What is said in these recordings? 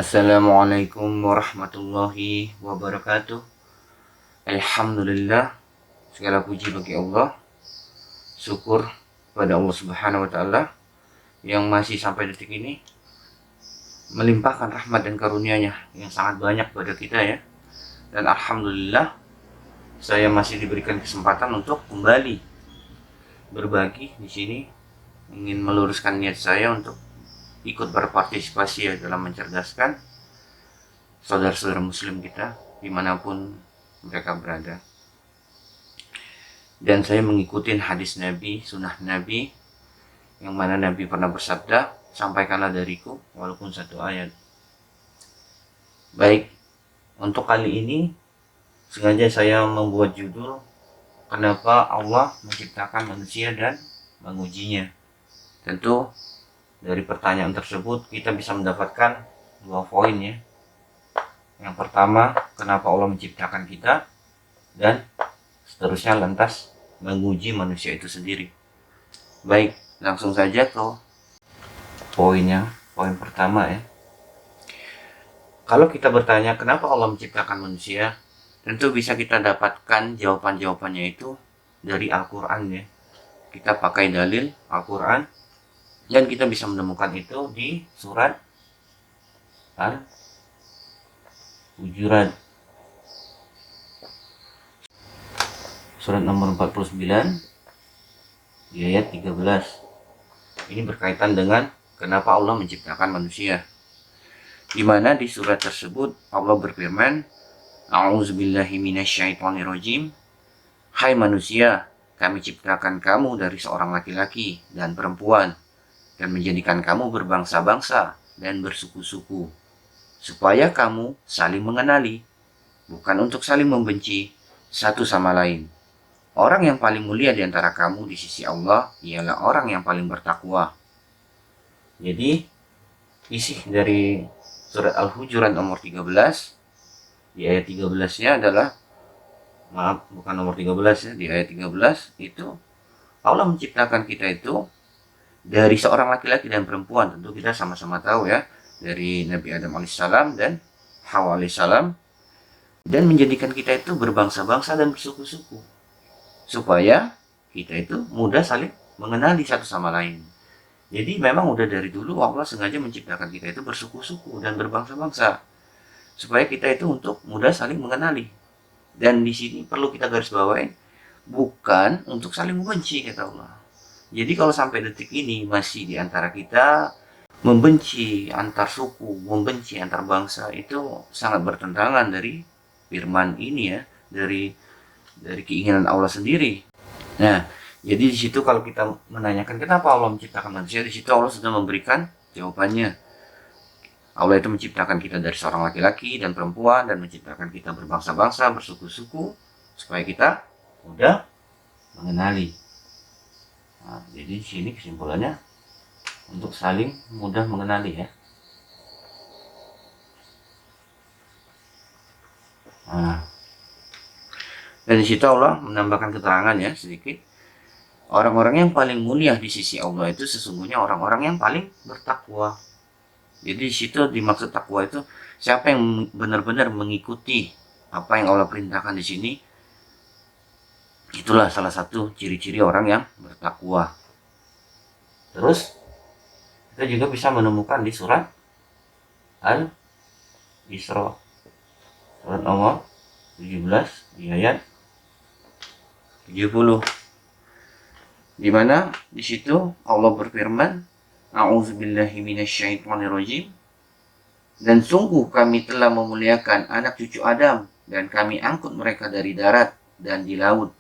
Assalamualaikum warahmatullahi wabarakatuh. Alhamdulillah, segala puji bagi Allah. Syukur pada Allah Subhanahu wa taala yang masih sampai detik ini melimpahkan rahmat dan karunia-Nya yang sangat banyak pada kita ya. Dan alhamdulillah saya masih diberikan kesempatan untuk kembali berbagi di sini, ingin meluruskan niat saya untuk ikut berpartisipasi ya dalam mencerdaskan saudara-saudara muslim kita dimanapun mereka berada. Dan saya mengikuti hadis Nabi, sunnah Nabi, yang mana Nabi pernah bersabda, sampaikanlah dariku walaupun satu ayat. Baik, untuk kali ini sengaja saya membuat judul kenapa Allah menciptakan manusia dan mengujinya. Tentu dari pertanyaan tersebut kita bisa mendapatkan dua poin ya. Yang pertama, kenapa Allah menciptakan kita, dan seterusnya lantas menguji manusia itu sendiri. Baik, langsung saja ke poinnya. Poin pertama ya. Kalau kita bertanya kenapa Allah menciptakan manusia, tentu bisa kita dapatkan jawaban-jawabannya itu dari Al-Quran ya. Kita pakai dalil Al-Quran dan kita bisa menemukan itu di surat Al-Hujurat, surat nomor 49 di ayat 13. Ini berkaitan dengan kenapa Allah menciptakan manusia, di mana di surat tersebut Allah berfirman, A'udzubillahi minasyaitonirrajim, hai manusia, kami ciptakan kamu dari seorang laki-laki dan perempuan dan menjadikan kamu berbangsa-bangsa dan bersuku-suku, supaya kamu saling mengenali, bukan untuk saling membenci satu sama lain. Orang yang paling mulia di antara kamu di sisi Allah ialah orang yang paling bertakwa. Jadi, isi dari surat Al-Hujurat nomor 13, di ayat 13-nya adalah, maaf, bukan nomor 13 ya, di ayat 13 itu Allah menciptakan kita itu dari seorang laki-laki dan perempuan. Tentu kita sama-sama tahu ya, dari Nabi Adam alaihissalam dan Hawa alaihissalam, dan menjadikan kita itu berbangsa-bangsa dan bersuku-suku, supaya kita itu mudah saling mengenali satu sama lain. Jadi memang udah dari dulu Allah sengaja menciptakan kita itu bersuku-suku dan berbangsa-bangsa, supaya kita itu untuk mudah saling mengenali. Dan di sini perlu kita garis bawahi, bukan untuk saling membenci kata Allah. Jadi kalau sampai detik ini masih di antara kita membenci antar suku, membenci antar bangsa, itu sangat bertentangan dari firman ini ya, dari keinginan Allah sendiri. Nah, jadi di situ kalau kita menanyakan kenapa Allah menciptakan manusia, di situ Allah sudah memberikan jawabannya. Allah itu menciptakan kita dari seorang laki-laki dan perempuan dan menciptakan kita berbangsa-bangsa, bersuku-suku, supaya kita mudah mengenali. Nah, jadi di sini kesimpulannya untuk saling mudah mengenali ya. Nah, dan di situ Allah menambahkan keterangan ya sedikit. Orang-orang yang paling mulia di sisi Allah itu sesungguhnya orang-orang yang paling bertakwa. Jadi di situ dimaksud takwa itu siapa yang benar-benar mengikuti apa yang Allah perintahkan di sini. Itulah salah satu ciri-ciri orang yang bertakwa. Terus kita juga bisa menemukan di surat Al-Isra, surat nomor 17 di ayat 70, di mana di situ Allah berfirman, A'udzubillahi minasyaitonirrajim, dan sungguh kami telah memuliakan anak cucu Adam dan kami angkut mereka dari darat dan di laut,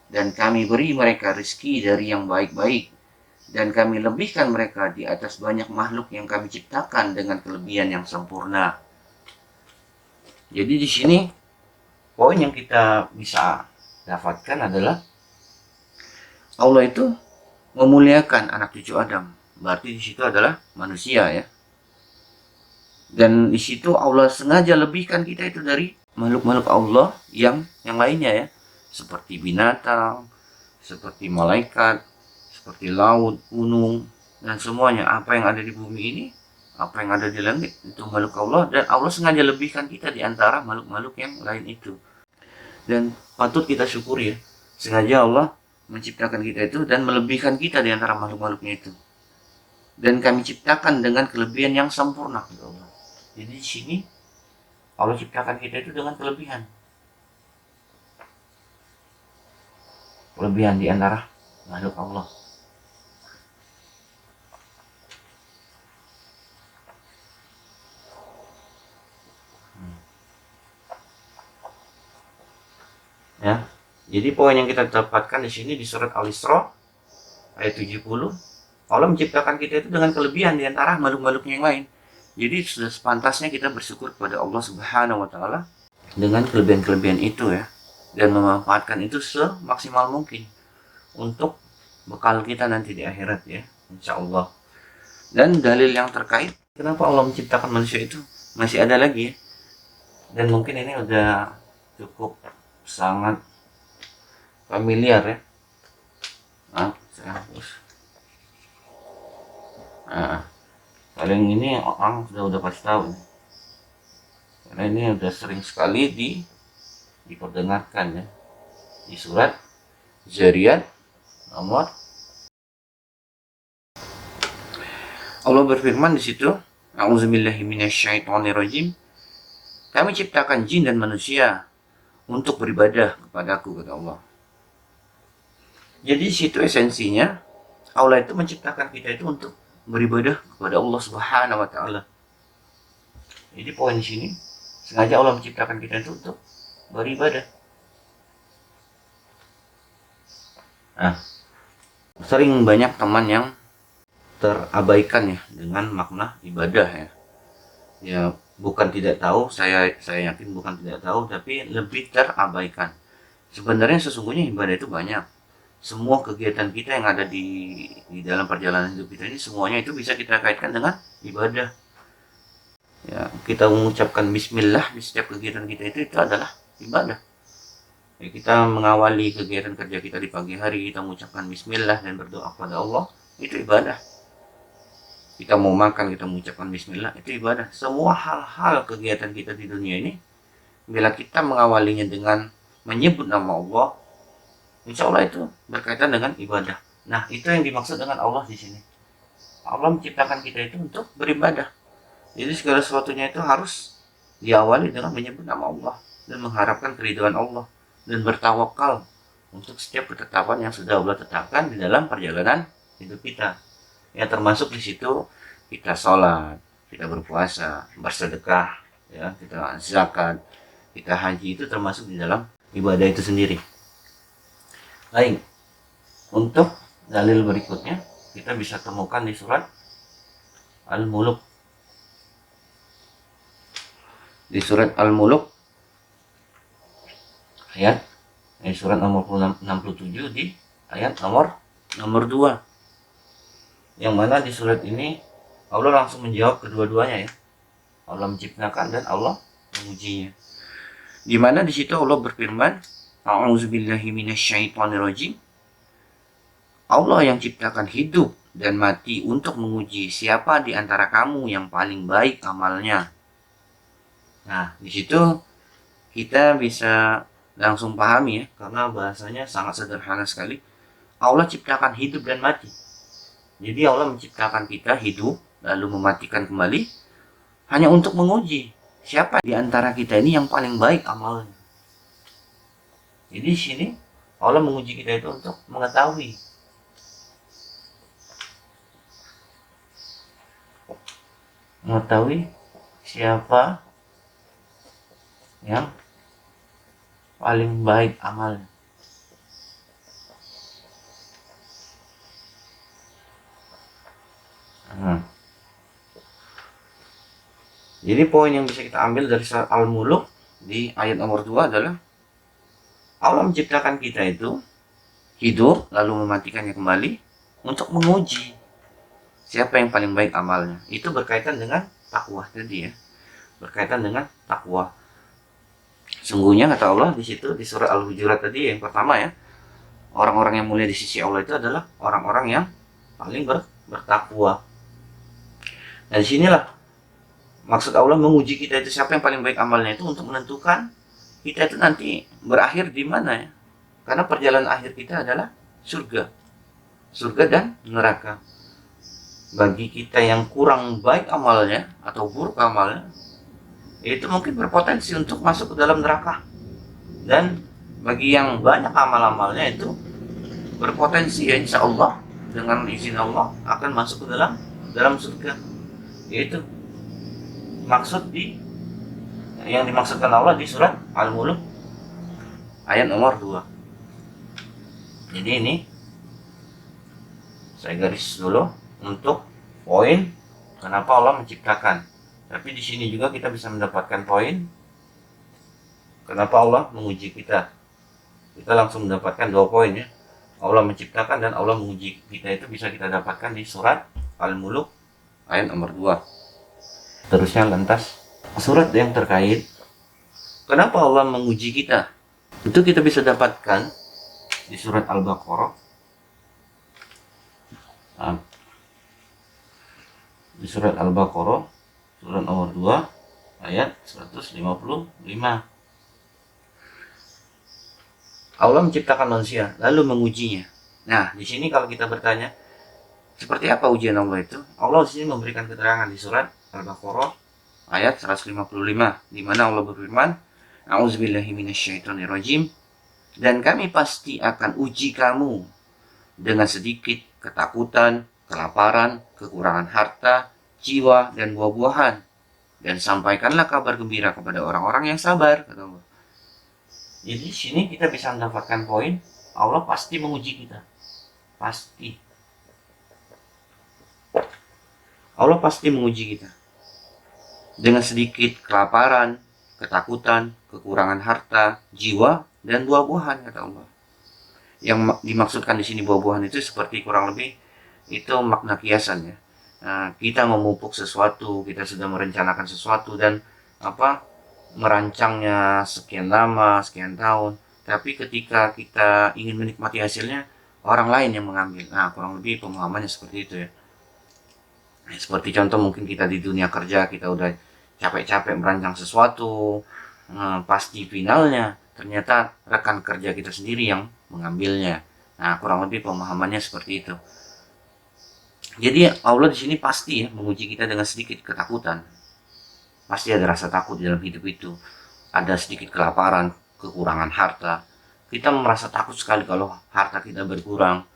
dan kami beri mereka rezeki dari yang baik-baik, dan kami lebihkan mereka di atas banyak makhluk yang kami ciptakan dengan kelebihan yang sempurna. Jadi di sini poin yang kita bisa dapatkan adalah Allah itu memuliakan anak cucu Adam. Berarti di situ adalah manusia ya. Dan di situ Allah sengaja lebihkan kita itu dari makhluk-makhluk Allah yang lainnya ya, seperti binatang, seperti malaikat, seperti laut, gunung, dan semuanya. Apa yang ada di bumi ini Apa yang ada di langit itu makhluk Allah, dan Allah sengaja lebihkan kita di antara makhluk-makhluk yang lain itu. Dan patut kita syukuri ya, sengaja Allah menciptakan kita itu dan melebihkan kita di antara makhluk-makhluknya itu. Dan kami ciptakan dengan kelebihan yang sempurna, ya Allah. Jadi di sini Allah ciptakan kita itu dengan kelebihan. Kelebihan di antara makhluk Allah. Ya. Jadi poin yang kita dapatkan di sini di surat Al-Isra ayat 70, Allah menciptakan kita itu dengan kelebihan di antara makhluk-makhluknya yang lain. Jadi sudah sepantasnya kita bersyukur kepada Allah Subhanahu wa taala dengan kelebihan-kelebihan itu ya, dan memanfaatkan itu semaksimal mungkin untuk bekal kita nanti di akhirat ya, insya Allah. Dan dalil yang terkait kenapa Allah menciptakan manusia itu masih ada lagi ya, dan mungkin ini udah cukup sangat familiar ya. Saya hapus. Paling ini orang sudah pasti tahu ya. Karena ini udah sering sekali diperdengarkan ya, di surat Zariyat nomor. Allah berfirman di situ, A'udzubillahi minasyaitonirrajim. Kami ciptakan jin dan manusia untuk beribadah kepadaku, kata Allah. Jadi situ esensinya Allah itu menciptakan kita itu untuk beribadah kepada Allah Subhanahu wa taala. Jadi poin di sini sengaja Allah menciptakan kita itu untuk beribadah. Sering banyak teman yang terabaikan ya dengan makna ibadah ya. Ya bukan tidak tahu, saya yakin bukan tidak tahu, tapi lebih terabaikan. Sebenarnya sesungguhnya ibadah itu banyak. Semua kegiatan kita yang ada di dalam perjalanan hidup kita ini semuanya itu bisa kita kaitkan dengan ibadah. Ya, kita mengucapkan bismillah di setiap kegiatan kita itu adalah ibadah. Ya, kita mengawali kegiatan kerja kita di pagi hari, kita mengucapkan bismillah dan berdoa kepada Allah, itu ibadah. Kita mau makan, kita mengucapkan bismillah, itu ibadah. Semua hal-hal kegiatan kita di dunia ini, bila kita mengawalinya dengan menyebut nama Allah, insya Allah itu berkaitan dengan ibadah. Nah, itu yang dimaksud dengan Allah di sini. Allah menciptakan kita itu untuk beribadah. Jadi segala sesuatunya itu harus diawali dengan menyebut nama Allah dan mengharapkan keridhaan Allah dan bertawakal untuk setiap ketetapan yang sudah Allah tetapkan di dalam perjalanan hidup kita. Ya, termasuk di situ kita sholat, kita berpuasa, bersedekah, ya, kita zakat, kita haji, itu termasuk di dalam ibadah itu sendiri. Baik, untuk dalil berikutnya kita bisa temukan di surat Al-Muluk. Di surat Al-Muluk ayat surat nomor 67 di ayat nomor 2. Yang mana di surat ini Allah langsung menjawab kedua-duanya ya. Allah menciptakan dan Allah mengujinya. Di mana di situ Allah berfirman, A'udzubillahi minasyaitonirrajim. Allah yang ciptakan hidup dan mati untuk menguji siapa di antara kamu yang paling baik amalnya. Nah, di situ kita bisa langsung pahami ya, karena bahasanya sangat sederhana sekali. Allah ciptakan hidup dan mati. Jadi Allah menciptakan kita hidup lalu mematikan kembali hanya untuk menguji siapa di antara kita ini yang paling baik amalnya. Jadi di sini Allah menguji kita itu untuk mengetahui siapa yang paling baik amalnya. Jadi poin yang bisa kita ambil dari surat Al-Muluk di ayat nomor 2 adalah Allah menciptakan kita itu hidup lalu mematikannya kembali untuk menguji siapa yang paling baik amalnya. Itu berkaitan dengan takwa tadi ya. Berkaitan dengan takwa. Sungguhnya kata Allah di situ di surat Al-Hujurat tadi yang pertama ya, orang-orang yang mulia di sisi Allah itu adalah orang-orang yang paling bertakwa. Nah, disinilah maksud Allah menguji kita itu, siapa yang paling baik amalnya itu untuk menentukan kita itu nanti berakhir di mana ya. Karena perjalanan akhir kita adalah surga. Surga dan neraka. Bagi kita yang kurang baik amalnya atau buruk amalnya, itu mungkin berpotensi untuk masuk ke dalam neraka. Dan bagi yang banyak amal-amalnya itu berpotensi ya insya Allah dengan izin Allah akan masuk ke dalam surga. Yaitu maksud yang dimaksudkan Allah di surat Al-Mulk ayat nomor 2. Jadi ini saya garis dulu untuk poin kenapa Allah menciptakan. Tapi di sini juga kita bisa mendapatkan poin kenapa Allah menguji kita. Kita langsung mendapatkan 2 poin ya. Allah menciptakan dan Allah menguji kita, itu bisa kita dapatkan di surat Al-Mulk ayat nomor 2. Terusnya lantas surat yang terkait kenapa Allah menguji kita, itu kita bisa dapatkan di surat Al-Baqarah. Di surat Al-Baqarah surat nomor 2 ayat 155. Allah menciptakan manusia lalu mengujinya. Nah, di sini kalau kita bertanya seperti apa ujian Allah itu, Allah di sini memberikan keterangan di surat Al-Baqarah ayat 155, di mana Allah berfirman, "A'udzubillahi minasyaitonirrajim, dan kami pasti akan uji kamu dengan sedikit ketakutan, kelaparan, kekurangan harta, jiwa, dan buah-buahan. Dan sampaikanlah kabar gembira kepada orang-orang yang sabar," kata Allah. Jadi di sini kita bisa mendapatkan poin Allah pasti menguji kita. Pasti. Allah pasti menguji kita. Dengan sedikit kelaparan, ketakutan, kekurangan harta, jiwa, dan buah-buahan, kata Allah. Yang dimaksudkan di sini buah-buahan itu seperti kurang lebih itu makna kiasan ya. Nah, kita memupuk sesuatu, kita sudah merencanakan sesuatu dan merancangnya sekian lama, sekian tahun, tapi ketika kita ingin menikmati hasilnya, orang lain yang mengambil. Nah, kurang lebih pemahamannya seperti itu ya. Seperti contoh mungkin kita di dunia kerja, kita udah capek-capek merancang sesuatu, pasti finalnya ternyata rekan kerja kita sendiri yang mengambilnya. Nah, kurang lebih pemahamannya seperti itu. Jadi Allah di sini pasti ya menguji kita dengan sedikit ketakutan. Pasti ada rasa takut di dalam hidup itu. Ada sedikit kelaparan, kekurangan harta. Kita merasa takut sekali kalau harta kita berkurang.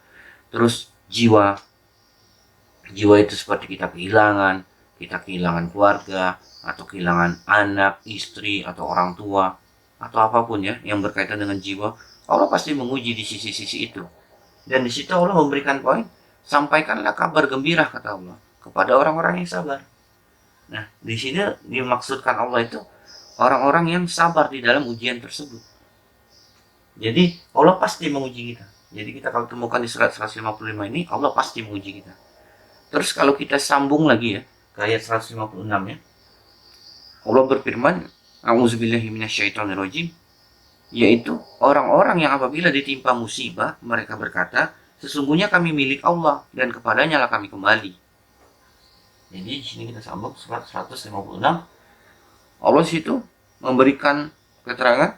Terus jiwa itu seperti kita kehilangan keluarga, atau kehilangan anak, istri, atau orang tua, atau apapun ya yang berkaitan dengan jiwa. Allah pasti menguji di sisi-sisi itu. Dan di situ Allah memberikan poin, sampaikanlah kabar gembira, kata Allah, kepada orang-orang yang sabar. Nah, di sini dimaksudkan Allah itu orang-orang yang sabar di dalam ujian tersebut. Jadi Allah pasti menguji kita. Jadi kita kalau temukan di surat 155 ini, Allah pasti menguji kita. Terus kalau kita sambung lagi ya ke ayat 156 ya, Allah berfirman, "A'udzubillahi minasyaitonirrajim," yaitu orang-orang yang apabila ditimpa musibah mereka berkata, "Sesungguhnya kami milik Allah dan kepadanya lah kami kembali." Jadi di sini kita sambung surat 156. Allah situ memberikan keterangan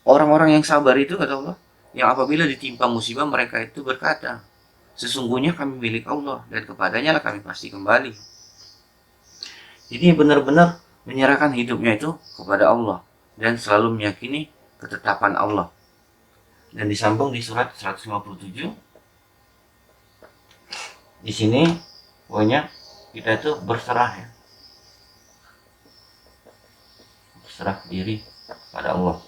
orang-orang yang sabar itu, kata Allah, yang apabila ditimpa musibah mereka itu berkata, "Sesungguhnya kami milik Allah dan kepadanya lah kami pasti kembali." Jadi benar-benar menyerahkan hidupnya itu kepada Allah dan selalu meyakini ketetapan Allah. Dan disambung di surat 157. Di sini pokoknya kita itu berserah ya. Berserah diri pada Allah.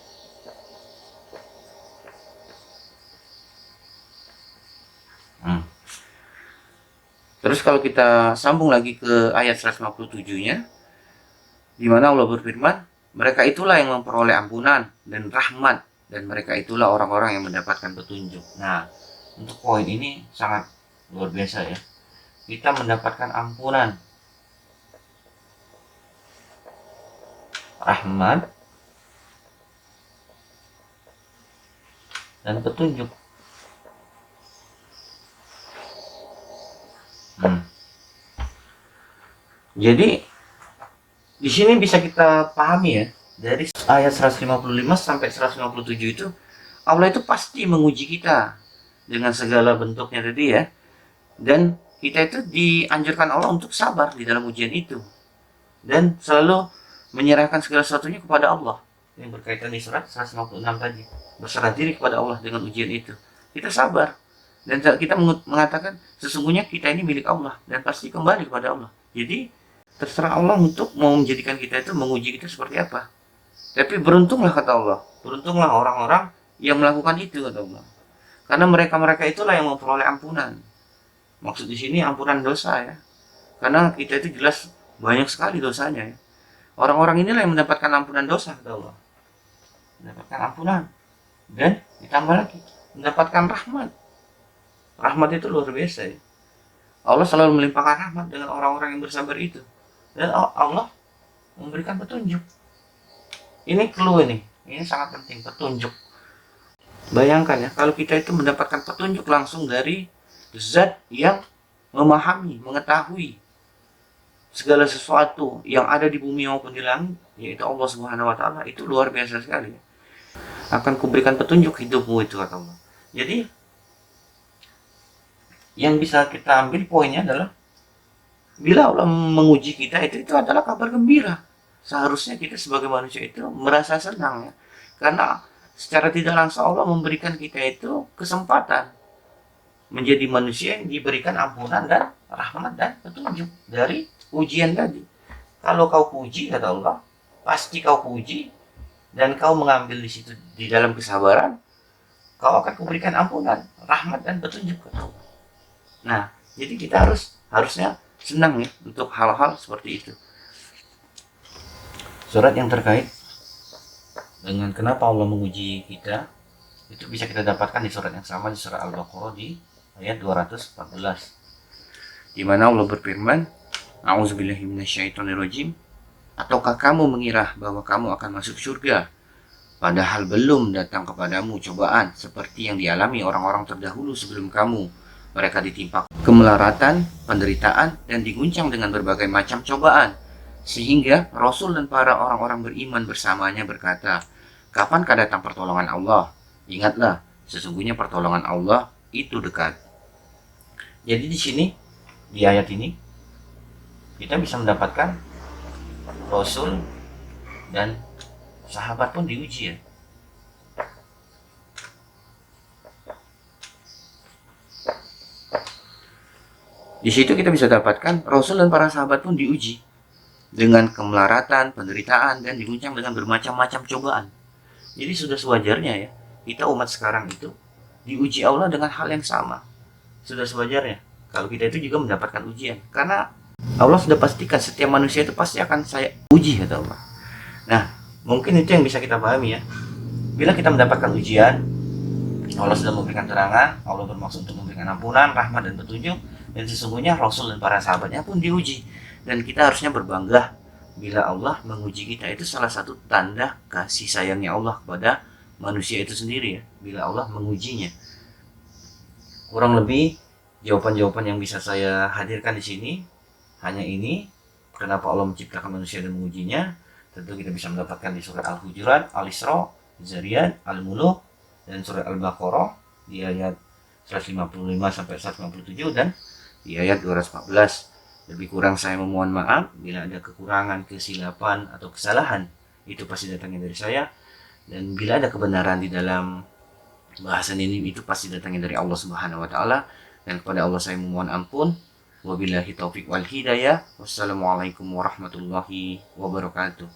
Terus kalau kita sambung lagi ke ayat 157-nya, di mana Allah berfirman, mereka itulah yang memperoleh ampunan dan rahmat, dan mereka itulah orang-orang yang mendapatkan petunjuk. Nah, untuk poin ini sangat luar biasa ya. Kita mendapatkan ampunan, rahmat, dan petunjuk. Jadi di sini bisa kita pahami ya, dari ayat 155 sampai 157 itu Allah itu pasti menguji kita dengan segala bentuknya tadi ya. Dan kita itu dianjurkan Allah untuk sabar di dalam ujian itu. Dan selalu menyerahkan segala sesuatunya kepada Allah. Yang berkaitan di surat 156 tadi. Berserah diri kepada Allah dengan ujian itu. Kita sabar. Dan kita mengatakan sesungguhnya kita ini milik Allah. Dan pasti kembali kepada Allah. Jadi terserah Allah untuk mau menjadikan kita itu, menguji kita seperti apa. Tapi beruntunglah kata Allah. Beruntunglah orang-orang yang melakukan itu kata Allah. Karena mereka-mereka itulah yang memperoleh ampunan. Maksud di sini ampunan dosa ya. Karena kita itu jelas banyak sekali dosanya ya. Orang-orang inilah yang mendapatkan ampunan dosa kata Allah. Mendapatkan ampunan. Dan ditambah lagi mendapatkan rahmat. Rahmat itu luar biasa ya. Allah selalu melimpahkan rahmat dengan orang-orang yang bersabar itu. Dan Allah memberikan petunjuk. Ini clue ini. Ini sangat penting, petunjuk. Bayangkan ya, kalau kita itu mendapatkan petunjuk langsung dari zat yang memahami, mengetahui segala sesuatu yang ada di bumi maupun di langit, yaitu Allah Subhanahu wa taala, itu luar biasa sekali. Akan kuberikan petunjuk hidupmu itu kata Allah. Jadi yang bisa kita ambil poinnya adalah bila Allah menguji kita itu adalah kabar gembira. Seharusnya kita sebagai manusia itu merasa senang ya. Karena secara tidak langsung Allah memberikan kita itu kesempatan menjadi manusia yang diberikan ampunan dan rahmat dan petunjuk dari ujian tadi. Kalau kau puji kata Allah, pasti kau puji dan kau mengambil di situ di dalam kesabaran, kau akan kuberikan ampunan, rahmat dan petunjuk kata Allah. Nah, jadi kita harusnya senang ya untuk hal-hal seperti itu. Surat yang terkait dengan kenapa Allah menguji kita itu bisa kita dapatkan di surat yang sama, di surat Al-Baqarah di ayat 214, di mana Allah berfirman, A'udzubillahi minasyaitonirrajim, ataukah kamu mengira bahwa kamu akan masuk surga padahal belum datang kepadamu cobaan seperti yang dialami orang-orang terdahulu sebelum kamu. Mereka ditimpa kemelaratan, penderitaan, dan diguncang dengan berbagai macam cobaan. Sehingga Rasul dan para orang-orang beriman bersamanya berkata, kapankah datang pertolongan Allah? Ingatlah, sesungguhnya pertolongan Allah itu dekat. Jadi di sini, di ayat ini, kita bisa mendapatkan Rasul dan sahabat pun diuji ya. Di situ kita bisa dapatkan Rasul dan para sahabat pun diuji dengan kemelaratan, penderitaan, dan diguncang dengan bermacam-macam cobaan. Jadi sudah sewajarnya ya, kita umat sekarang itu diuji Allah dengan hal yang sama. Sudah sewajarnya kalau kita itu juga mendapatkan ujian. Karena Allah sudah pastikan setiap manusia itu pasti akan saya uji kata Allah. Nah, mungkin itu yang bisa kita pahami ya. Bila kita mendapatkan ujian, Allah sudah memberikan terangan, Allah bermaksud untuk memberikan ampunan, rahmat, dan petunjuk. Dan sesungguhnya Rasul dan para sahabatnya pun diuji. Dan kita harusnya berbangga bila Allah menguji kita. Itu salah satu tanda kasih sayangnya Allah kepada manusia itu sendiri ya, bila Allah mengujinya. Kurang lebih jawaban-jawaban yang bisa saya hadirkan di sini hanya ini. Kenapa Allah menciptakan manusia dan mengujinya? Tentu kita bisa mendapatkan di surat Al-Hujurat, Al-Isra, Zariyat, Al-Muluk, dan surat Al-Baqarah di ayat 155 sampai 157 dan di ayat 214. Lebih kurang saya memohon maaf bila ada kekurangan, kesilapan, atau kesalahan. Itu pasti datangnya dari saya. Dan bila ada kebenaran di dalam bahasan ini, itu pasti datangnya dari Allah Subhanahu wa taala. Dan kepada Allah saya memohon ampun. Wabillahi taufiq wal hidayah. Wassalamualaikum warahmatullahi wabarakatuh.